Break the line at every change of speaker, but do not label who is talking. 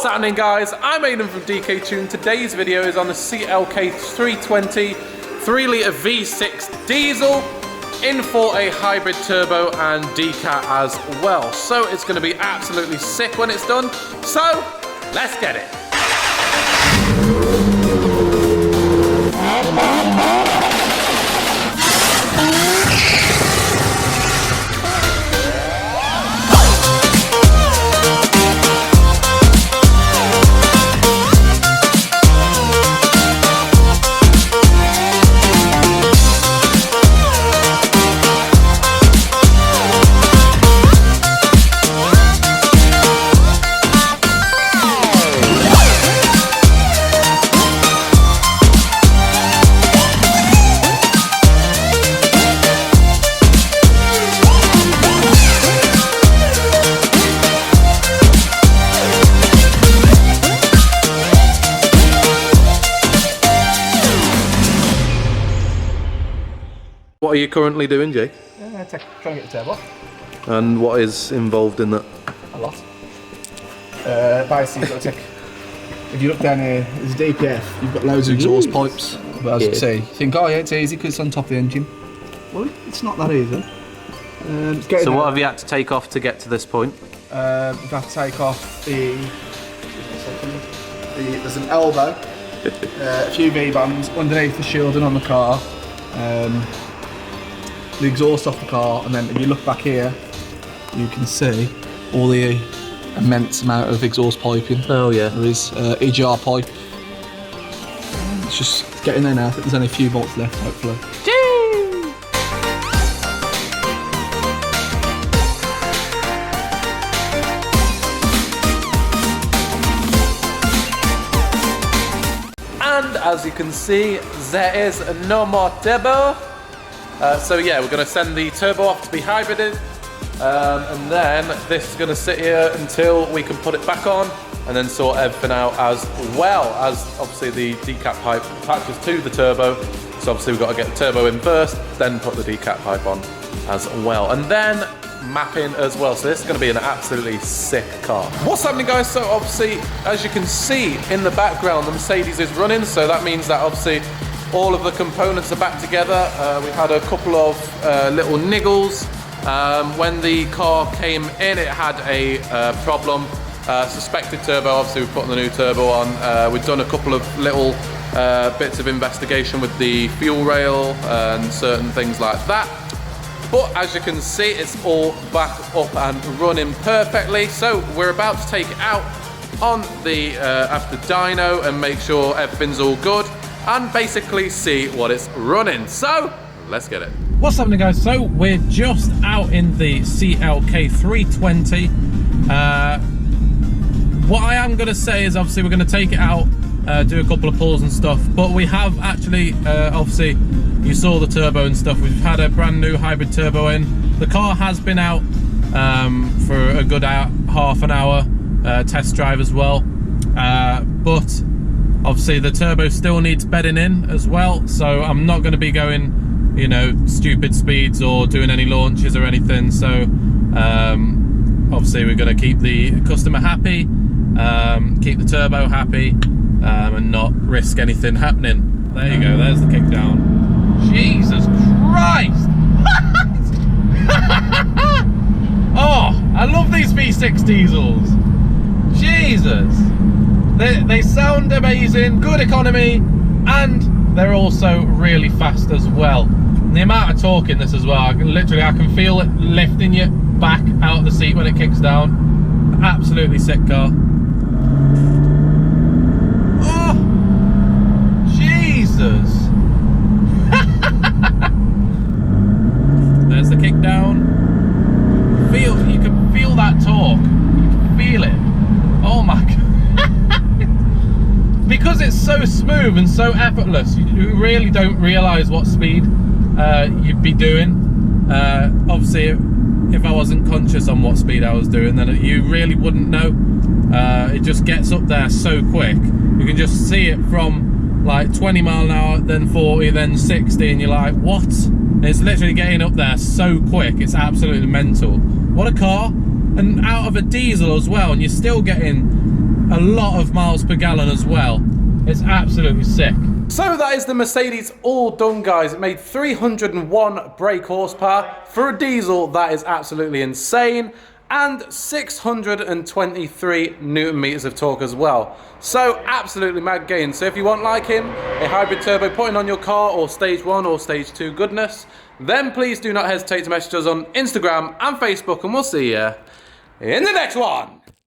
What's happening, guys? I'm Aidan from DK Tune. Today's video is on the CLK320 3-litre V6 diesel in for a hybrid turbo and decat as well. So it's going to be absolutely sick when it's done. So let's get it. What are you currently doing, Jake?
Trying to get the turbo off.
And what is involved in that?
A lot. Basically, you've got to take. If you look down here, there's a DPF. You've got loads of exhaust pipes. But as you see, you think, oh yeah, it's easy because it's on top of the engine. Well, it's not that easy.
So what have you had to take off to get to this point?
We've had to take off there's an elbow, a few V-bands underneath the shielding on the car. The exhaust off the car, and then if you look back here, you can see all the immense amount of exhaust piping.
Oh yeah.
There is EGR pipe. It's just getting there now. I think there's only a few bolts left, hopefully.
And as you can see, there is no more turbo. So yeah, we're going to send the turbo off to be hybrided, and then this is going to sit here until we can put it back on and then sort everything out, as well as obviously the decat pipe attaches to the turbo. So obviously we've got to get the turbo in first, then put the decat pipe on as well, and then mapping as well. So this is going to be an absolutely sick car. What's happening, guys? So obviously, as you can see in the background, the Mercedes is running, so that means that obviously all of the components are back together. We've had a couple of little niggles. When the car came in, it had a problem. Suspected turbo, obviously we've put the new turbo on. We've done a couple of little bits of investigation with the fuel rail and certain things like that. But as you can see, it's all back up and running perfectly. So we're about to take it out on the after dyno and make sure everything's all good, and basically see what it's running. So let's get it.
What's happening, guys? So we're just out in the CLK320. What I am going to say is obviously we're going to take it out, do a couple of pulls and stuff, but we have actually obviously you saw the turbo and stuff. We've had a brand new hybrid turbo in. The car has been out for a good half an hour test drive as well, but obviously the turbo still needs bedding in as well, so I'm not going to be going, you know, stupid speeds or doing any launches or anything. So obviously we're going to keep the customer happy, keep the turbo happy, and not risk anything happening. There you go, there's the kick down. Jesus Christ! Oh, I love these V6 diesels. Jesus. They sound amazing, good economy, and they're also really fast as well. And the amount of torque in this as well, I can feel it lifting you back out of the seat when it kicks down. Absolutely sick car. Oh, Jesus. There's the kick down. You can feel that torque. You can feel it. Oh my God. Because it's so smooth and so effortless, you really don't realise what speed you'd be doing. Obviously, if I wasn't conscious on what speed I was doing, then you really wouldn't know. It just gets up there so quick. You can just see it from like 20 mile an hour, then 40, then 60, and you're like, what? It's literally getting up there so quick, it's absolutely mental. What a car. And out of a diesel as well, and you're still getting a lot of miles per gallon as well. It's absolutely sick.
So that is the Mercedes all done, guys. It made 301 brake horsepower. For a diesel, that is absolutely insane. And 623 Newton meters of torque as well. So absolutely mad gain. So if you want, like him, a hybrid turbo putting on your car, or stage 1 or stage 2 goodness, then please do not hesitate to message us on Instagram and Facebook, and we'll see you in the next one.